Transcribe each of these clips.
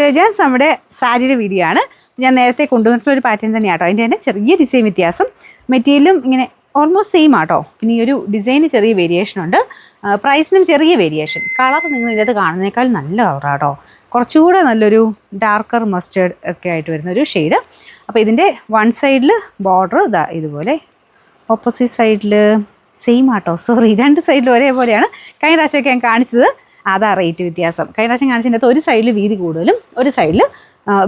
ട്രേജേഴ്സ് നമ്മുടെ സാരിയുടെ വീഡിയോ ആണ്. ഞാൻ നേരത്തെ കൊണ്ടുവന്നിട്ടുള്ളൊരു പാറ്റേൺ തന്നെയാട്ടോ. അതിൻ്റെ തന്നെ ചെറിയ ഡിസൈൻ വ്യത്യാസം, മെറ്റീരിയലും ഇങ്ങനെ ഓൾമോസ്റ്റ് സെയിം ആട്ടോ. പിന്നെ ഈ ഒരു ഡിസൈന് ചെറിയ വേരിയേഷൻ ഉണ്ട്, പ്രൈസിനും ചെറിയ വേരിയേഷൻ. കളർ നിങ്ങൾ ഇതിനകത്ത് കാണുന്നതിനേക്കാൾ നല്ല കളറാട്ടോ, കുറച്ചുകൂടെ നല്ലൊരു ഡാർക്കർ മസ്റ്റേർഡ് ഒക്കെ ആയിട്ട് വരുന്ന ഒരു ഷെയ്ഡ്. അപ്പോൾ ഇതിൻ്റെ വൺ സൈഡിൽ ബോർഡർ ഇതാ ഇതുപോലെ, ഓപ്പോസിറ്റ് സൈഡിൽ സെയിം ആട്ടോ. സോറി, രണ്ട് സൈഡിൽ ഒരേപോലെയാണ്. കഴിഞ്ഞ പ്രാവശ്യമൊക്കെ ഞാൻ കാണിച്ചത് അതാ റേറ്റ് വ്യത്യാസം. കഴിഞ്ഞ പ്രാവശ്യം കാണിച്ചതിൻ്റെ ഒരു സൈഡിൽ വീതി കൂടുതലും ഒരു സൈഡിൽ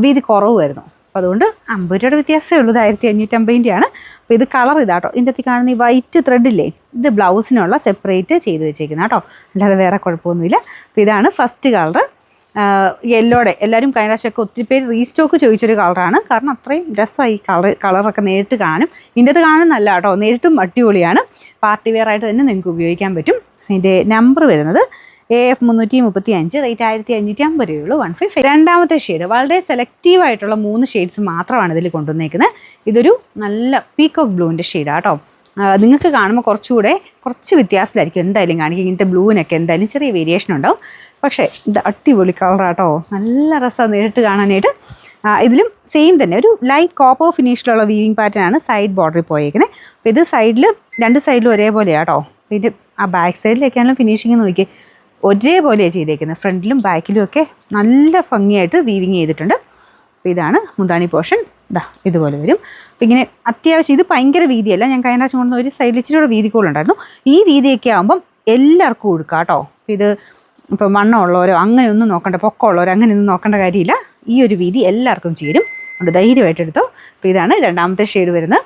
വീതി കുറവുമായിരുന്നു. അപ്പോൾ അതുകൊണ്ട് 50 രൂപയുടെ വ്യത്യാസമേ ഉള്ളൂ. ഇത് 1550 അപ്പോൾ ഇത് കളർ ഇതാട്ടോ. ഇതിൻ്റെ അകത്ത് കാണുന്ന ഈ വൈറ്റ് ത്രെഡില്ലേ, ഇത് ബ്ലൗസിനുള്ള സെപ്പറേറ്റ് ചെയ്ത് വെച്ചേക്കുന്ന കേട്ടോ, അല്ലാതെ വേറെ കുഴപ്പമൊന്നുമില്ല. അപ്പോൾ ഇതാണ് ഫസ്റ്റ് കളർ, യെല്ലോടെ. എല്ലാവരും കഴിഞ്ഞ പ്രാവശ്യമൊക്കെ ഒത്തിരി പേര് റീസ്റ്റോക്ക് ചോദിച്ചൊരു കളറാണ്. കാരണം അത്രയും രസമായി കളറൊക്കെ നേരിട്ട് കാണും. ഇതിൻ്റെ അത് കാണുന്നല്ല കേട്ടോ, നേരിട്ടും അടിപൊളിയാണ്. പാർട്ടി വെയർ ആയിട്ട് തന്നെ നിങ്ങൾക്ക് ഉപയോഗിക്കാൻ പറ്റും. അതിൻ്റെ നമ്പർ വരുന്നത് AF 335, റേറ്റ് 1550 രൂപയുള്ളൂ. 150. രണ്ടാമത്തെ ഷെയ്ഡ് വളരെ സെലക്റ്റീവ് ആയിട്ടുള്ള 3 ഷെയ്ഡ്സ് മാത്രമാണ് ഇതിൽ കൊണ്ടുവന്നേക്കുന്നത്. ഇതൊരു നല്ല പീക്കോക്ക് ബ്ലൂവിൻ്റെ ഷെയ്ഡാണ് കേട്ടോ. നിങ്ങൾക്ക് കാണുമ്പോൾ കുറച്ച് വ്യത്യാസത്തിലായിരിക്കും എന്തായാലും കാണിക്കും. ഇങ്ങനത്തെ ബ്ലൂവിനൊക്കെ എന്തായാലും ചെറിയ വേരിയേഷൻ ഉണ്ടാവും. പക്ഷേ ഇത് അടിപൊളി കളറാട്ടോ, നല്ല രസമാണ് നേരിട്ട് കാണാനായിട്ട്. ഇതിലും സെയിം തന്നെ ഒരു ലൈറ്റ് കോപ്പർ ഫിനിഷിലുള്ള വീവിങ് പാറ്റേൺ ആണ് സൈഡ് ബോർഡറിൽ പോയേക്കുന്നത്. അപ്പോൾ ഇത് സൈഡിൽ രണ്ട് സൈഡിലും ഒരേപോലെയാണ് കേട്ടോ. പിന്നെ ആ ബാക്ക് സൈഡിലേക്കാണെങ്കിലും ഫിനിഷിങ് നോക്കി ഒരേപോലെയാണ് ചെയ്തേക്കുന്നത്. ഫ്രണ്ടിലും ബാക്കിലും ഒക്കെ നല്ല ഭംഗിയായിട്ട് വീവിങ് ചെയ്തിട്ടുണ്ട്. അപ്പോൾ ഇതാണ് മുന്താണി പോർഷൻ, ഇതാ ഇതുപോലെ വരും. അപ്പോൾ ഇങ്ങനെ അത്യാവശ്യം ഇത് ഭയങ്കര വീതിയല്ല. ഞാൻ കഴിഞ്ഞ പ്രാവശ്യം കൊണ്ടുവന്ന ഒരു സൈഡിൽ ഇച്ചിരി കൂടെ വീതി കൂടുതലുണ്ടായിരുന്നു. ഈ വീതിയൊക്കെ ആകുമ്പം എല്ലാവർക്കും കൊടുക്കാം കേട്ടോ. ഇത് ഇപ്പോൾ വണ്ണമുള്ളവരോ അങ്ങനെയൊന്നും നോക്കണ്ട, പൊക്കമുള്ളവരോ അങ്ങനെയൊന്നും നോക്കേണ്ട കാര്യമില്ല. ഈ ഒരു വീതി എല്ലാവർക്കും ചേരും, അതുകൊണ്ട് ധൈര്യമായിട്ട് എടുത്തോ. അപ്പോൾ ഇതാണ് രണ്ടാമത്തെ ഷെയ്ഡ് വരുന്നത്.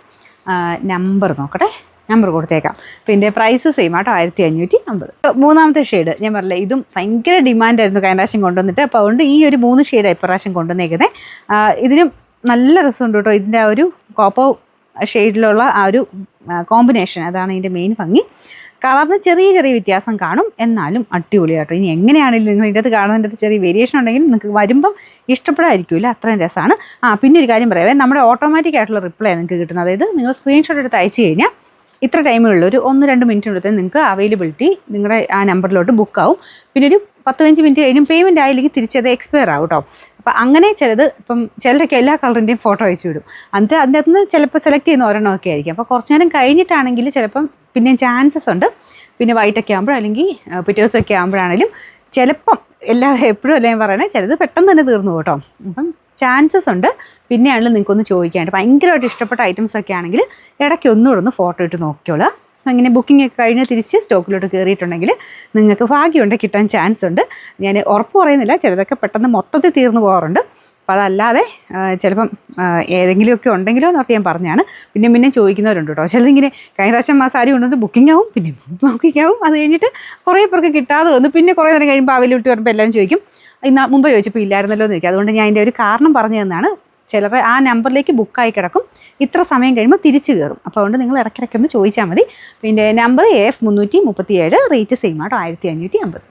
നമ്പർ നോക്കട്ടെ, നമ്പർ കൊടുത്തേക്കാം. പിന്നെ പ്രൈസ് സെയിം ആട്ടോ, 1550. മൂന്നാമത്തെ ഷെയ്ഡ് ഞാൻ പറഞ്ഞില്ല, ഇതും ഭയങ്കര ഡിമാൻഡായിരുന്നു കഴിഞ്ഞ പ്രാവശ്യം കൊണ്ടുവന്നിട്ട്. അപ്പോൾ അതുകൊണ്ട് ഈ ഒരു 3 ഷെയ്ഡാണ് ഇപ്രാവശ്യം കൊണ്ടുവന്നേക്കുന്നത്. ഇതിനും നല്ല രസമുണ്ട് കേട്ടോ. ഇതിൻ്റെ ആ ഒരു കോപ്പർ ഷെയ്ഡിലുള്ള ആ ഒരു കോമ്പിനേഷൻ, അതാണ് ഇതിൻ്റെ മെയിൻ ഭംഗി. കളറിന് ചെറിയ വ്യത്യാസം കാണും, എന്നാലും അടിപൊളിയാട്ടോ. ഇനി എങ്ങനെയാണെങ്കിലും നിങ്ങൾ ഇതിൻ്റെ അകത്ത് കാണുന്നതിൻ്റെ അകത്ത് ചെറിയ വേരിയേഷൻ ഉണ്ടെങ്കിലും നിങ്ങൾക്ക് വരുമ്പം ഇഷ്ടപ്പെടാതിരിക്കില്ല, അത്രയും രസമാണ്. പിന്നെ ഒരു കാര്യം പറയാമേ, നമ്മുടെ ഓട്ടോമാറ്റിക് ആയിട്ടുള്ള റിപ്ലൈ നിങ്ങൾക്ക് കിട്ടുന്നത്. അതായത് നിങ്ങൾ സ്ക്രീൻഷോട്ട് എടുത്ത് അയച്ചു കഴിഞ്ഞാൽ ഇത്ര ടൈമിലുള്ള ഒരു 1-2 മിനിറ്റിനുള്ളിൽ നിങ്ങൾക്ക് അവൈലബിലിറ്റി നിങ്ങളുടെ ആ നമ്പറിലോട്ട് ബുക്കാവും. പിന്നെ ഒരു 10-15 മിനിറ്റ് കഴിഞ്ഞും പേയ്മെൻറ്റ് ആയില്ലെങ്കിൽ തിരിച്ചത് എക്സ്പയർ ആവും കേട്ടോ. അപ്പോൾ അങ്ങനെ ചിലത് ഇപ്പം ചിലരൊക്കെ എല്ലാ കളറിൻ്റെയും ഫോട്ടോ അയച്ചു വിടും. അതിൻ്റെ അകത്ത് നിന്ന് ചിലപ്പോൾ സെലക്ട് ചെയ്യുന്ന ഒരെണ്ണമൊക്കെ ആയിരിക്കും. അപ്പോൾ കുറച്ച് നേരം കഴിഞ്ഞിട്ടാണെങ്കിൽ ചിലപ്പം പിന്നെയും ചാൻസസ് ഉണ്ട്. പിന്നെ വൈറ്റൊക്കെ ആകുമ്പോൾ അല്ലെങ്കിൽ പിറ്റേ ദിവസമൊക്കെ ആകുമ്പോഴാണെങ്കിലും ചിലപ്പം എപ്പോഴും അല്ലേ പറയണേ, ചിലത് പെട്ടെന്ന് തന്നെ തീർന്നു കേട്ടോ. അപ്പം ചാൻസസ് ഉണ്ട്. പിന്നെയാണെങ്കിലും നിങ്ങൾക്കൊന്ന് ചോദിക്കാനായിട്ട് ഭയങ്കരമായിട്ട് ഇഷ്ടപ്പെട്ട ഐറ്റംസ് ഒക്കെ ആണെങ്കിൽ ഇടയ്ക്ക് ഒന്നുകൂടെ ഫോട്ടോ ഇട്ട് നോക്കിയോളാം. അങ്ങനെ ബുക്കിംഗ് ഒക്കെ കഴിഞ്ഞ് തിരിച്ച് സ്റ്റോക്കിലോട്ട് കയറിയിട്ടുണ്ടെങ്കിൽ നിങ്ങൾക്ക് ഭാഗ്യമുണ്ട്, കിട്ടാൻ ചാൻസ് ഉണ്ട്. ഞാൻ ഉറപ്പ് പറയുന്നില്ല, ചിലതൊക്കെ പെട്ടെന്ന് മൊത്തത്തിൽ തീർന്നു പോകാറുണ്ട്. അപ്പോൾ അതല്ലാതെ ചിലപ്പം ഏതെങ്കിലുമൊക്കെ ഉണ്ടെങ്കിലോ എന്നൊക്കെ ഞാൻ പറഞ്ഞാണ്. പിന്നെ ചോദിക്കുന്നവരുണ്ട് കേട്ടോ. ചിലതിങ്ങനെ കഴിഞ്ഞ പ്രാവശ്യം ആ സാരി കൊണ്ടുവന്ന് ബുക്കിംഗ് ആവും, പിന്നെ ബുക്കിംഗ് ആവും. അത് കഴിഞ്ഞിട്ട് കുറേ പേർക്ക് കിട്ടാതെ വന്നു. പിന്നെ കുറേ നേരം കഴിയുമ്പോൾ അവൈലബിലിറ്റി വരുമ്പോൾ എല്ലാവരും ചോദിക്കും, മുമ്പ് ചോദിച്ചപ്പോൾ ഇല്ലായിരുന്നല്ലോ എന്ന് ചോദിക്കും. അതുകൊണ്ട് ഞാൻ അതിൻ്റെ ഒരു കാരണം പറഞ്ഞു തന്നാണ്. ചിലർ ആ നമ്പറിലേക്ക് ബുക്കായി കിടക്കും, ഇത്ര സമയം കഴിയുമ്പോൾ തിരിച്ചു കയറും. അപ്പോൾ അതുകൊണ്ട് നിങ്ങൾ ഇടയ്ക്കിടയ്ക്കൊന്ന് ചോദിച്ചാൽ മതി. പിന്നെ നമ്പർ AF 337, റേറ്റ് സെയിം ആട്ടോ, 1550.